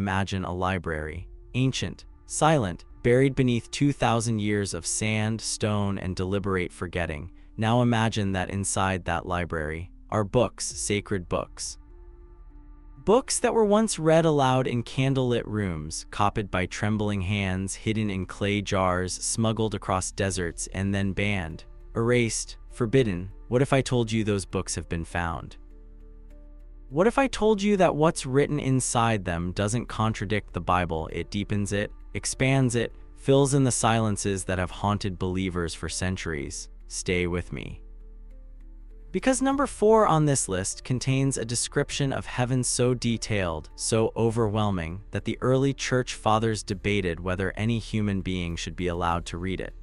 imagine a library. Ancient, silent, buried beneath 2,000 years of sand, stone, and deliberate forgetting. Now imagine that inside that library are books, sacred books. Books that were once read aloud in candlelit rooms, copied by trembling hands, hidden in clay jars, smuggled across deserts, and then banned, erased, forbidden. What if I told you those books have been found? What if I told you that what's written inside them doesn't contradict the Bible, it deepens it, expands it, fills in the silences that have haunted believers for centuries? Stay with me. Because number 4 on this list contains a description of heaven so detailed, so overwhelming, that the early church fathers debated whether any human being should be allowed to read it.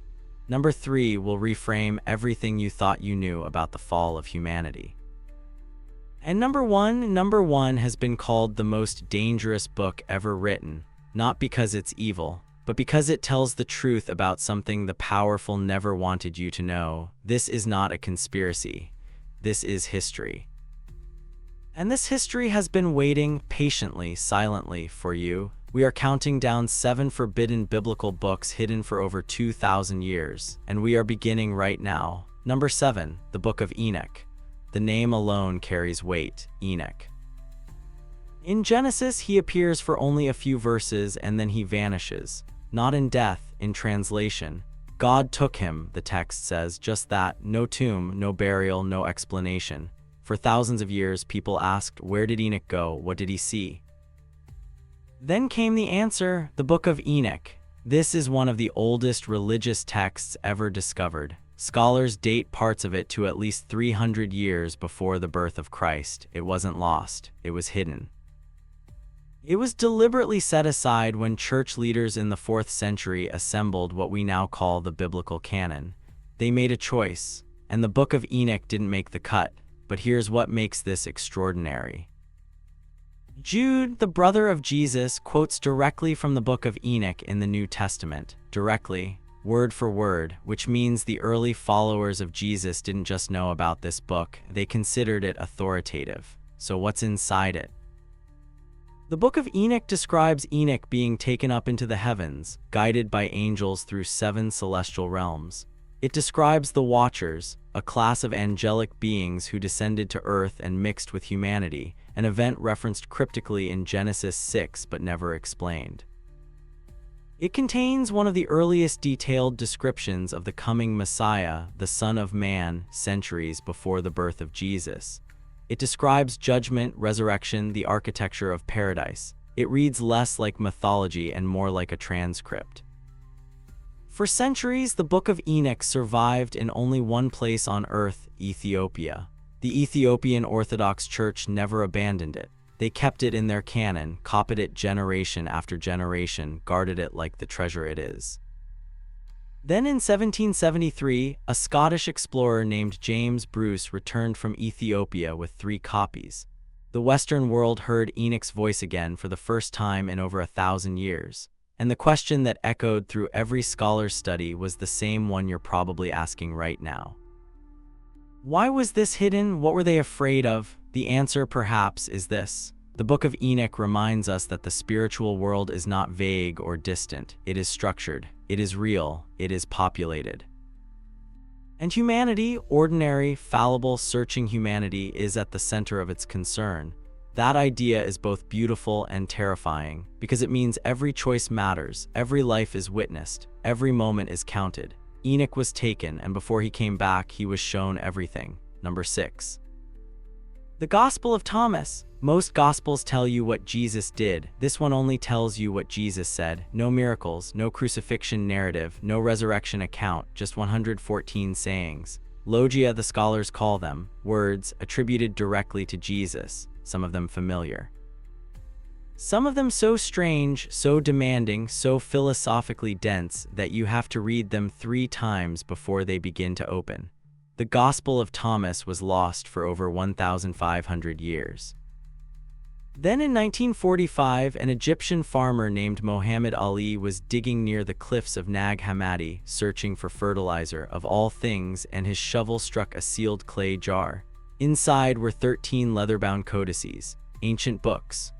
Number 3 will reframe everything you thought you knew about the fall of humanity. And number one has been called the most dangerous book ever written, not because it's evil, but because it tells the truth about something the powerful never wanted you to know. This is not a conspiracy. This is history. And this history has been waiting patiently, silently for you. We are counting down 7 forbidden biblical books hidden for over 2,000 years, and we are beginning right now. Number 7, the Book of Enoch. The name alone carries weight, Enoch. In Genesis, he appears for only a few verses and then he vanishes. Not in death, in translation. God took him, the text says, just that, no tomb, no burial, no explanation. For thousands of years, people asked, where did Enoch go? What did he see? Then came the answer, the Book of Enoch. This is one of the oldest religious texts ever discovered. Scholars date parts of it to at least 300 years before the birth of Christ. It wasn't lost, it was hidden. It was deliberately set aside when church leaders in the 4th century assembled what we now call the biblical canon. They made a choice, and the Book of Enoch didn't make the cut, but here's what makes this extraordinary. Jude, the brother of Jesus, quotes directly from the Book of Enoch in the New Testament, directly, word for word, which means the early followers of Jesus didn't just know about this book, they considered it authoritative. So what's inside it? The Book of Enoch describes Enoch being taken up into the heavens, guided by angels through 7 celestial realms. It describes the Watchers, a class of angelic beings who descended to earth and mixed with humanity, an event referenced cryptically in Genesis 6 but never explained. It contains one of the earliest detailed descriptions of the coming Messiah, the Son of Man, centuries before the birth of Jesus. It describes judgment, resurrection, the architecture of paradise. It reads less like mythology and more like a transcript. For centuries, the Book of Enoch survived in only one place on earth, Ethiopia. The Ethiopian Orthodox Church never abandoned it. They kept it in their canon, copied it generation after generation, guarded it like the treasure it is. Then in 1773, a Scottish explorer named James Bruce returned from Ethiopia with 3 copies. The Western world heard Enoch's voice again for the first time in over 1,000 years. And the question that echoed through every scholar's study was the same one you're probably asking right now. Why was this hidden? What were they afraid of? The answer, perhaps, is this. The Book of Enoch reminds us that the spiritual world is not vague or distant. It is structured. It is real. It is populated. And humanity, ordinary, fallible, searching humanity, is at the center of its concern. That idea is both beautiful and terrifying, because it means every choice matters, every life is witnessed, every moment is counted. Enoch was taken, and before he came back, he was shown everything. Number 6. The Gospel of Thomas. Most Gospels tell you what Jesus did. This one only tells you what Jesus said. No miracles, no crucifixion narrative, no resurrection account, just 114 sayings. Logia, the scholars call them, words attributed directly to Jesus, some of them familiar. Some of them so strange, so demanding, so philosophically dense that you have to read them 3 times before they begin to open. The Gospel of Thomas was lost for over 1,500 years. Then in 1945, an Egyptian farmer named Mohammed Ali was digging near the cliffs of Nag Hammadi, searching for fertilizer of all things, and his shovel struck a sealed clay jar. Inside were 13 leather-bound codices, ancient books.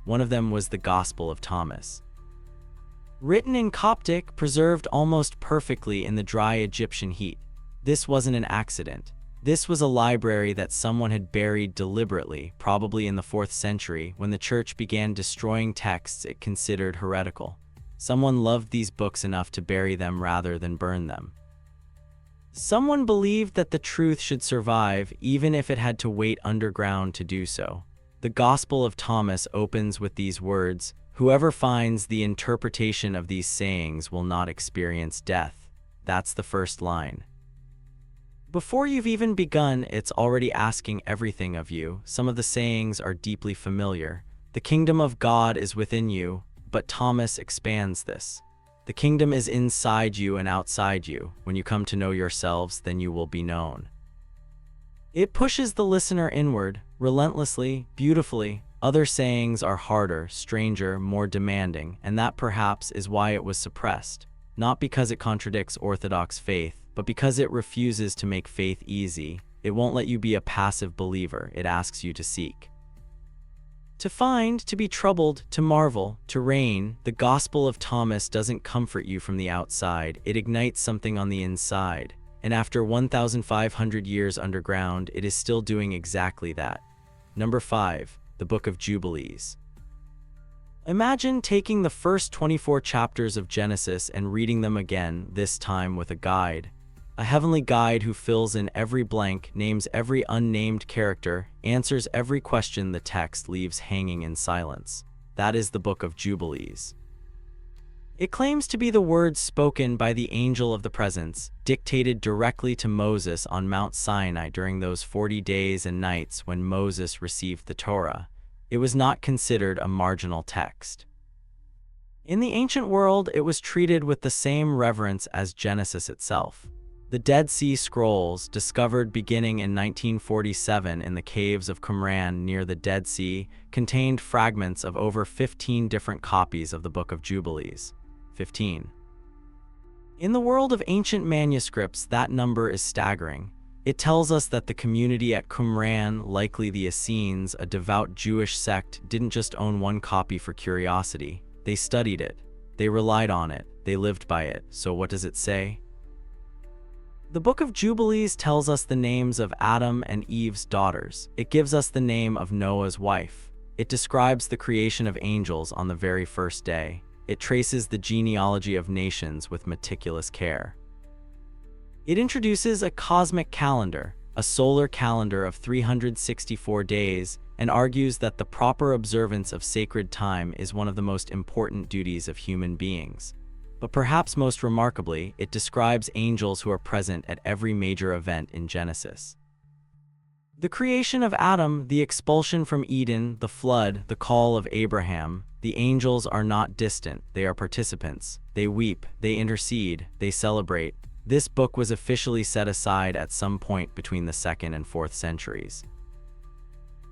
One of them was the Gospel of Thomas. Written in Coptic, preserved almost perfectly in the dry Egyptian heat. This wasn't an accident. This was a library that someone had buried deliberately, probably in the 4th century, when the church began destroying texts it considered heretical. Someone loved these books enough to bury them rather than burn them. Someone believed that the truth should survive, even if it had to wait underground to do so. The Gospel of Thomas opens with these words, "Whoever finds the interpretation of these sayings will not experience death." That's the first line. Before you've even begun, it's already asking everything of you. Some of the sayings are deeply familiar. The kingdom of God is within you, but Thomas expands this. The kingdom is inside you and outside you. When you come to know yourselves, then you will be known. It pushes the listener inward, relentlessly, beautifully. Other sayings are harder, stranger, more demanding, and that perhaps is why it was suppressed. Not because it contradicts Orthodox faith, but because it refuses to make faith easy. It won't let you be a passive believer. It asks you to seek. To find, to be troubled, to marvel, to reign. The Gospel of Thomas doesn't comfort you from the outside. It ignites something on the inside. And after 1,500 years underground, it is still doing exactly that. Number 5. The Book of Jubilees. Imagine taking the first 24 chapters of Genesis and reading them again, this time with a guide. A heavenly guide who fills in every blank, names every unnamed character, answers every question the text leaves hanging in silence. That is the Book of Jubilees. It claims to be the words spoken by the angel of the presence, dictated directly to Moses on Mount Sinai during those 40 days and nights when Moses received the Torah. It was not considered a marginal text. In the ancient world, it was treated with the same reverence as Genesis itself. The Dead Sea Scrolls, discovered beginning in 1947 in the caves of Qumran near the Dead Sea, contained fragments of over 15 different copies of the Book of Jubilees. 15. In the world of ancient manuscripts, that number is staggering. It tells us that the community at Qumran, likely the Essenes, a devout Jewish sect, didn't just own one copy for curiosity. They studied it. They relied on it. They lived by it. So what does it say? The Book of Jubilees tells us the names of Adam and Eve's daughters. It gives us the name of Noah's wife. It describes the creation of angels on the very first day. It traces the genealogy of nations with meticulous care. It introduces a cosmic calendar, a solar calendar of 364 days, and argues that the proper observance of sacred time is one of the most important duties of human beings. But perhaps most remarkably, it describes angels who are present at every major event in Genesis. The creation of Adam, the expulsion from Eden, the flood, the call of Abraham. The angels are not distant, they are participants. They weep, they intercede, they celebrate. This book was officially set aside at some point between the 2nd and 4th centuries.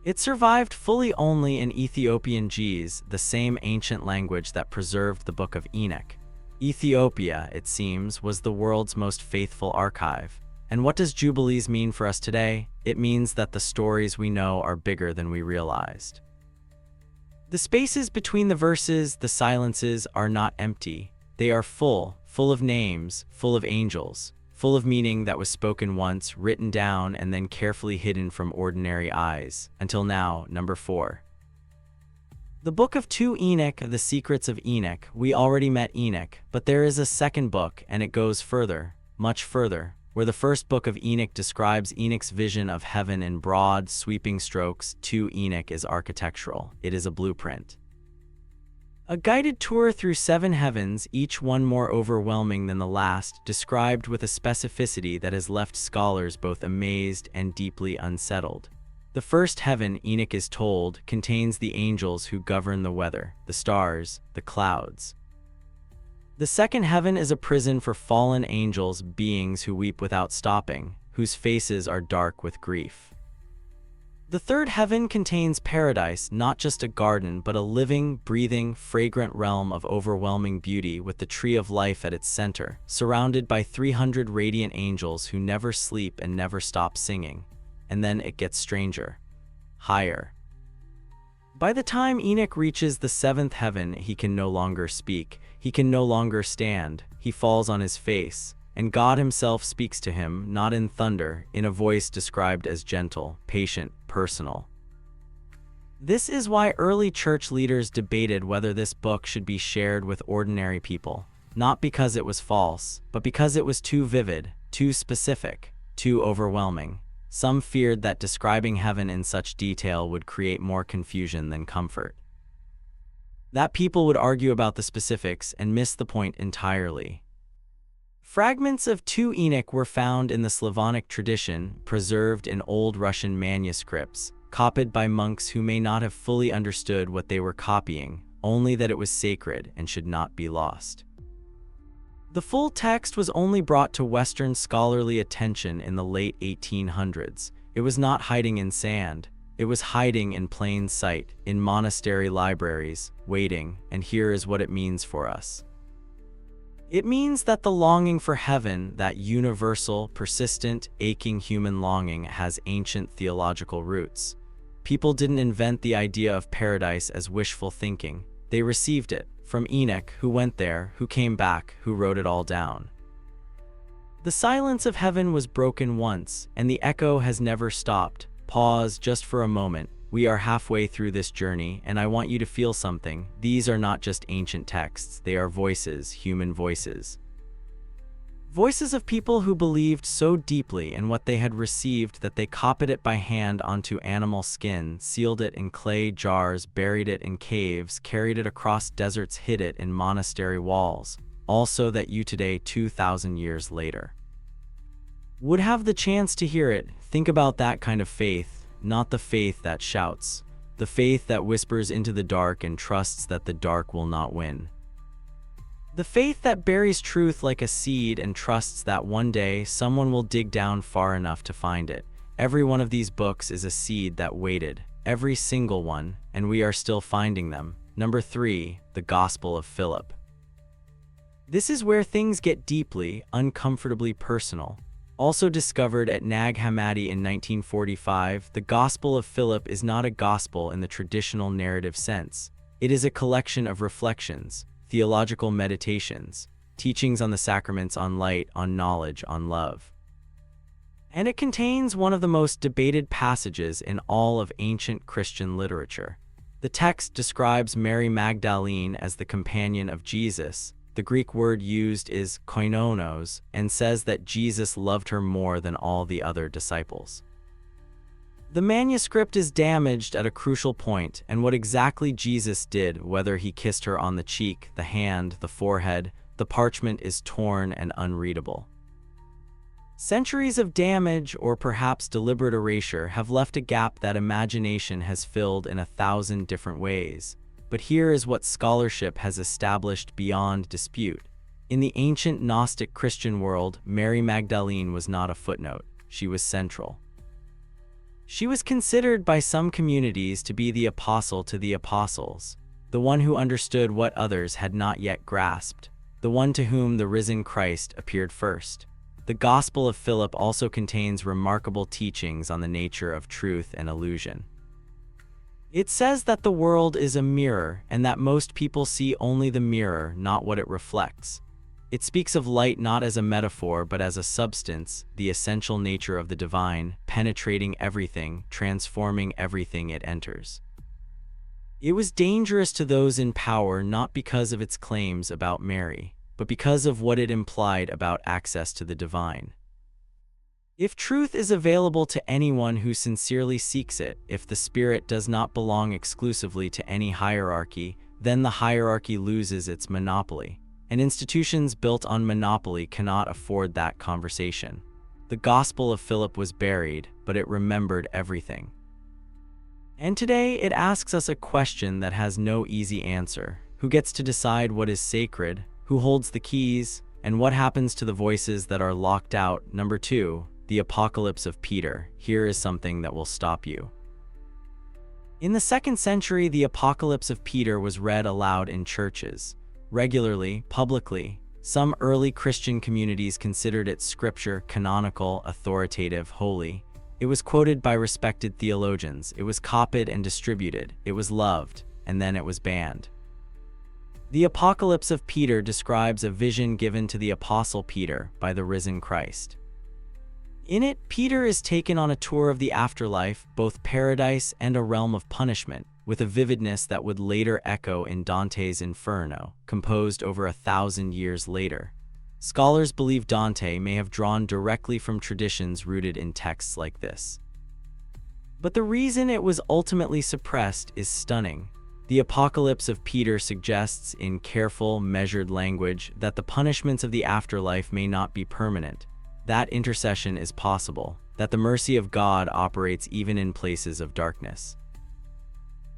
It survived fully only in Ethiopian Ge'ez, the same ancient language that preserved the Book of Enoch. Ethiopia, it seems, was the world's most faithful archive. And what does Jubilees mean for us today? It means that the stories we know are bigger than we realized. The spaces between the verses, the silences, are not empty. They are full of names, full of angels, full of meaning that was spoken once, written down, and then carefully hidden from ordinary eyes. Until now. Number 4. The Book of 2 Enoch, The Secrets of Enoch. We already met Enoch, but there is a second book, and it goes further, much further. Where the first book of Enoch describes Enoch's vision of heaven in broad, sweeping strokes, 2 Enoch is architectural. It is a blueprint. A guided tour through 7 heavens, each one more overwhelming than the last, described with a specificity that has left scholars both amazed and deeply unsettled. The first heaven, Enoch is told, contains the angels who govern the weather, the stars, the clouds. The second heaven is a prison for fallen angels, beings who weep without stopping, whose faces are dark with grief. The third heaven contains paradise, not just a garden, but a living, breathing, fragrant realm of overwhelming beauty with the tree of life at its center, surrounded by 300 radiant angels who never sleep and never stop singing. And then it gets stranger. Higher. By the time Enoch reaches the seventh heaven, he can no longer speak, he can no longer stand, he falls on his face, and God himself speaks to him, not in thunder, in a voice described as gentle, patient, personal. This is why early church leaders debated whether this book should be shared with ordinary people, not because it was false, but because it was too vivid, too specific, too overwhelming. Some feared that describing heaven in such detail would create more confusion than comfort. That people would argue about the specifics and miss the point entirely. Fragments of 2 Enoch were found in the Slavonic tradition, preserved in old Russian manuscripts, copied by monks who may not have fully understood what they were copying, only that it was sacred and should not be lost. The full text was only brought to Western scholarly attention in the late 1800s. It was not hiding in sand. It was hiding in plain sight, in monastery libraries, waiting, and here is what it means for us. It means that the longing for heaven, that universal, persistent, aching human longing, has ancient theological roots. People didn't invent the idea of paradise as wishful thinking. They received it from Enoch, who went there, who came back, who wrote it all down. The silence of heaven was broken once, and the echo has never stopped. Pause just for a moment. We are halfway through this journey, and I want you to feel something. These are not just ancient texts, they are voices, human voices. Voices of people who believed so deeply in what they had received that they copied it by hand onto animal skin, sealed it in clay jars, buried it in caves, carried it across deserts, hid it in monastery walls, all so that you today, 2,000 years later, would have the chance to hear it. Think about that kind of faith, not the faith that shouts, the faith that whispers into the dark and trusts that the dark will not win. The faith that buries truth like a seed and trusts that one day someone will dig down far enough to find it. Every one of these books is a seed that waited, every single one, and we are still finding them. Number 3, the Gospel of Philip. This is where things get deeply, uncomfortably personal. Also discovered at Nag Hammadi in 1945, the Gospel of Philip is not a gospel in the traditional narrative sense. It is a collection of reflections, theological meditations, teachings on the sacraments, on light, on knowledge, on love. And it contains one of the most debated passages in all of ancient Christian literature. The text describes Mary Magdalene as the companion of Jesus. The Greek word used is koinonos, and says that Jesus loved her more than all the other disciples. The manuscript is damaged at a crucial point, and what exactly Jesus did, whether he kissed her on the cheek, the hand, the forehead, the parchment is torn and unreadable. Centuries of damage, or perhaps deliberate erasure, have left a gap that imagination has filled in 1,000 different ways. But here is what scholarship has established beyond dispute. In the ancient Gnostic Christian world, Mary Magdalene was not a footnote, she was central. She was considered by some communities to be the apostle to the apostles, the one who understood what others had not yet grasped, the one to whom the risen Christ appeared first. The Gospel of Philip also contains remarkable teachings on the nature of truth and illusion. It says that the world is a mirror and that most people see only the mirror, not what it reflects. It speaks of light not as a metaphor but as a substance, the essential nature of the divine, penetrating everything, transforming everything it enters. It was dangerous to those in power not because of its claims about Mary, but because of what it implied about access to the divine. If truth is available to anyone who sincerely seeks it, if the Spirit does not belong exclusively to any hierarchy, then the hierarchy loses its monopoly. And institutions built on monopoly cannot afford that conversation. The Gospel of Philip was buried, but it remembered everything. And today it asks us a question that has no easy answer. Who gets to decide what is sacred? Who holds the keys? And what happens to the voices that are locked out? Number 2, the Apocalypse of Peter. Here is something that will stop you. In the 2nd century, the Apocalypse of Peter was read aloud in churches. Regularly, publicly. Some early Christian communities considered it scripture, canonical, authoritative, holy. It was quoted by respected theologians, it was copied and distributed, it was loved, and then it was banned. The Apocalypse of Peter describes a vision given to the Apostle Peter by the risen Christ. In it, Peter is taken on a tour of the afterlife, both paradise and a realm of punishment, with a vividness that would later echo in Dante's Inferno, composed over 1,000 years later. Scholars believe Dante may have drawn directly from traditions rooted in texts like this. But the reason it was ultimately suppressed is stunning. The Apocalypse of Peter suggests in careful, measured language that the punishments of the afterlife may not be permanent, that intercession is possible, that the mercy of God operates even in places of darkness,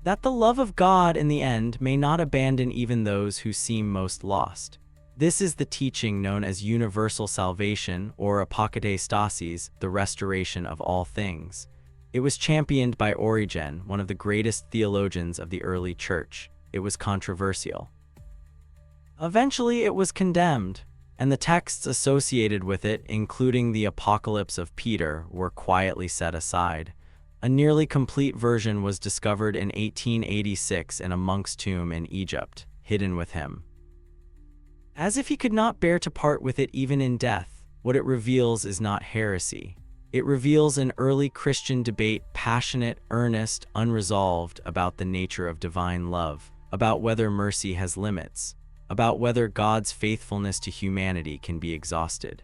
that the love of God in the end may not abandon even those who seem most lost. This is the teaching known as universal salvation or apokatastasis, the restoration of all things. It was championed by Origen, one of the greatest theologians of the early church. It was controversial. Eventually, it was condemned, and the texts associated with it, including the Apocalypse of Peter, were quietly set aside. A nearly complete version was discovered in 1886 in a monk's tomb in Egypt, hidden with him. As if he could not bear to part with it even in death, what it reveals is not heresy. It reveals an early Christian debate, passionate, earnest, unresolved, about the nature of divine love, about whether mercy has limits, about whether God's faithfulness to humanity can be exhausted.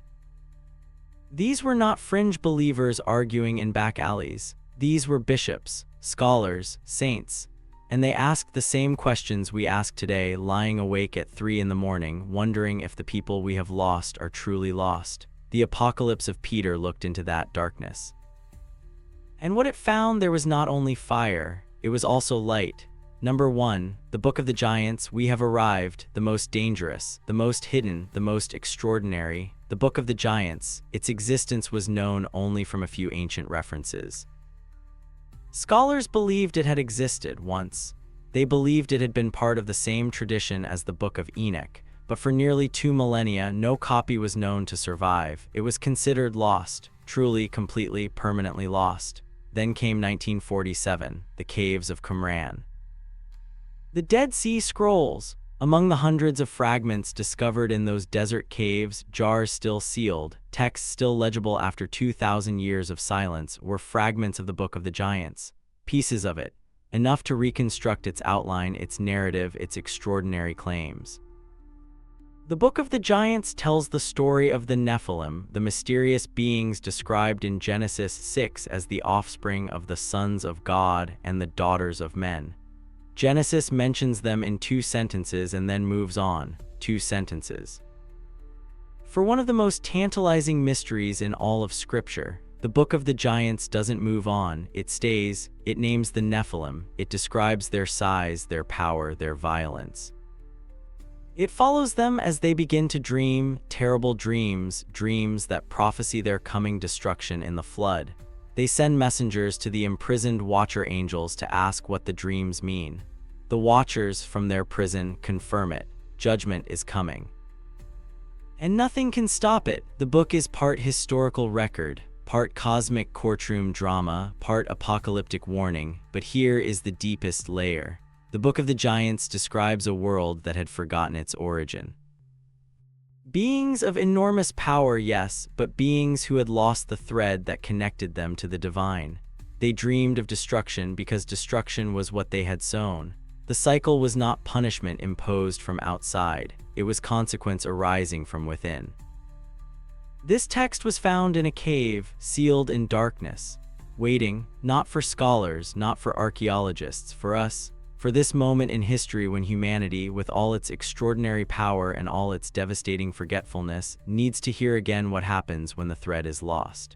These were not fringe believers arguing in back alleys. These were bishops, scholars, saints, and they asked the same questions we ask today, lying awake at 3 in the morning, wondering if the people we have lost are truly lost. The Apocalypse of Peter looked into that darkness. And what it found, there was not only fire, it was also light. Number 1, the Book of the Giants. We have arrived, the most dangerous, the most hidden, the most extraordinary. The Book of the Giants, its existence was known only from a few ancient references. Scholars believed it had existed once. They believed it had been part of the same tradition as the Book of Enoch, but for nearly 2 millennia, no copy was known to survive. It was considered lost, truly, completely, permanently lost. Then came 1947, the Caves of Qumran. The Dead Sea Scrolls. Among the hundreds of fragments discovered in those desert caves, jars still sealed, texts still legible after 2,000 years of silence, were fragments of the Book of the Giants. Pieces of it, enough to reconstruct its outline, its narrative, its extraordinary claims. The Book of the Giants tells the story of the Nephilim, the mysterious beings described in Genesis 6 as the offspring of the sons of God and the daughters of men. Genesis mentions them in 2 sentences and then moves on, 2 sentences. For one of the most tantalizing mysteries in all of Scripture, the Book of the Giants doesn't move on, it stays. It names the Nephilim, it describes their size, their power, their violence. It follows them as they begin to dream terrible dreams, dreams that prophesy their coming destruction in the flood. They send messengers to the imprisoned watcher angels to ask what the dreams mean. The watchers from their prison confirm it. Judgment is coming. And nothing can stop it. The book is part historical record, part cosmic courtroom drama, part apocalyptic warning, but here is the deepest layer. The Book of the Giants describes a world that had forgotten its origin. Beings of enormous power, yes, but beings who had lost the thread that connected them to the divine. They dreamed of destruction because destruction was what they had sown. The cycle was not punishment imposed from outside, it was consequence arising from within. This text was found in a cave, sealed in darkness, waiting, not for scholars, not for archaeologists, for us, for this moment in history when humanity, with all its extraordinary power and all its devastating forgetfulness, needs to hear again what happens when the thread is lost.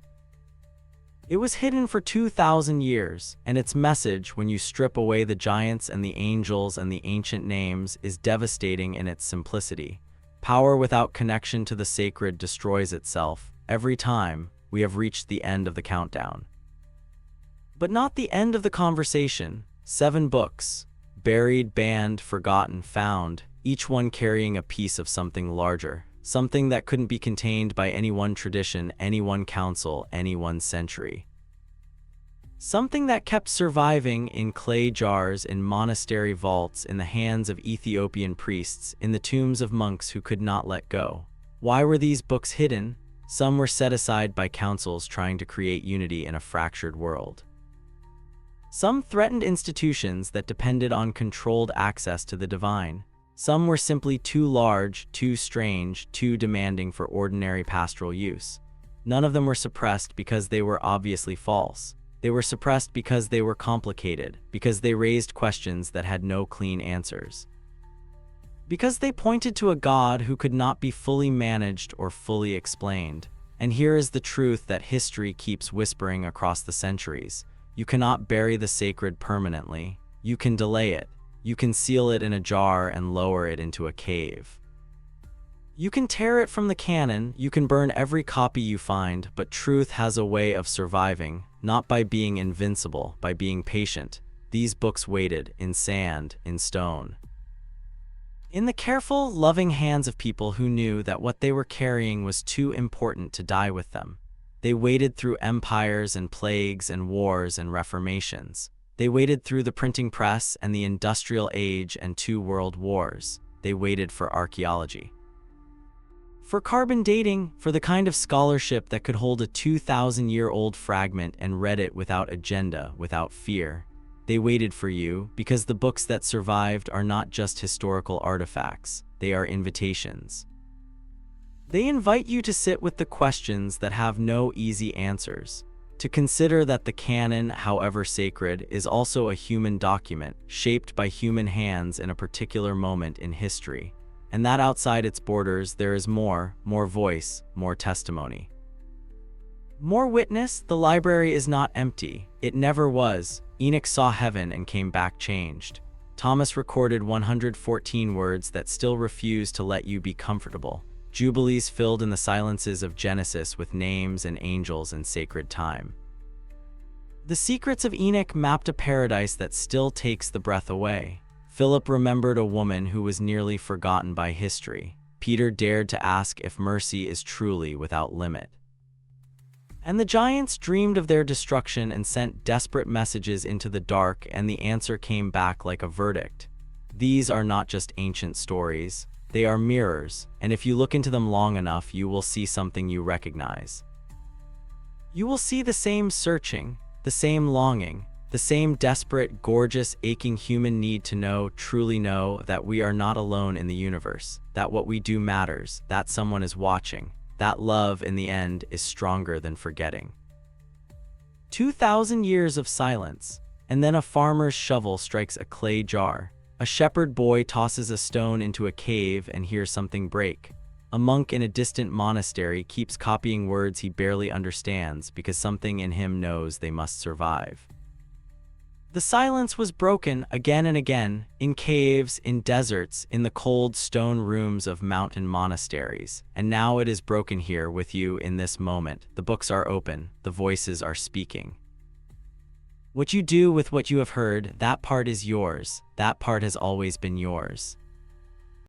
It was hidden for 2,000 years, and its message, when you strip away the giants and the angels and the ancient names, is devastating in its simplicity. Power without connection to the sacred destroys itself. Every time, we have reached the end of the countdown. But not the end of the conversation. 7 books. Buried, banned, forgotten, found, each one carrying a piece of something larger, something that couldn't be contained by any one tradition, any one council, any one century. Something that kept surviving in clay jars in monastery vaults in the hands of Ethiopian priests in the tombs of monks who could not let go. Why were these books hidden? Some were set aside by councils trying to create unity in a fractured world. Some threatened institutions that depended on controlled access to the divine. Some were simply too large, too strange, too demanding for ordinary pastoral use. None of them were suppressed because they were obviously false. They were suppressed because they were complicated, because they raised questions that had no clean answers. Because they pointed to a God who could not be fully managed or fully explained. And here is the truth that history keeps whispering across the centuries. You cannot bury the sacred permanently. You can delay it. You can seal it in a jar and lower it into a cave. You can tear it from the canon, you can burn every copy you find, but truth has a way of surviving, not by being invincible, by being patient. These books waited, in sand, in stone. In the careful, loving hands of people who knew that what they were carrying was too important to die with them. They waited through empires and plagues and wars and reformations. They waited through the printing press and the industrial age and 2 world wars. They waited for archaeology. For carbon dating, for the kind of scholarship that could hold a 2,000-year-old fragment and read it without agenda, without fear. They waited for you because the books that survived are not just historical artifacts, they are invitations. They invite you to sit with the questions that have no easy answers, to consider that the canon, however sacred, is also a human document, shaped by human hands in a particular moment in history. And that outside its borders there is more voice, more testimony. More witness. The library is not empty. It never was. Enoch saw heaven and came back changed. Thomas recorded 114 words that still refuse to let you be comfortable. Jubilees filled in the silences of Genesis with names and angels and sacred time. The secrets of Enoch mapped a paradise that still takes the breath away. Philip remembered a woman who was nearly forgotten by history. Peter dared to ask if mercy is truly without limit. And the giants dreamed of their destruction and sent desperate messages into the dark, and the answer came back like a verdict. These are not just ancient stories. They are mirrors, and if you look into them long enough, you will see something you recognize. You will see the same searching, the same longing, the same desperate, gorgeous, aching human need to know, truly know, that we are not alone in the universe, that what we do matters, that someone is watching, that love, in the end, is stronger than forgetting. 2,000 years of silence, and then a farmer's shovel strikes a clay jar. A shepherd boy tosses a stone into a cave and hears something break. A monk in a distant monastery keeps copying words he barely understands because something in him knows they must survive. The silence was broken again and again, in caves, in deserts, in the cold stone rooms of mountain monasteries. And now it is broken here with you in this moment. The books are open, the voices are speaking. What you do with what you have heard, that part is yours. That part has always been yours.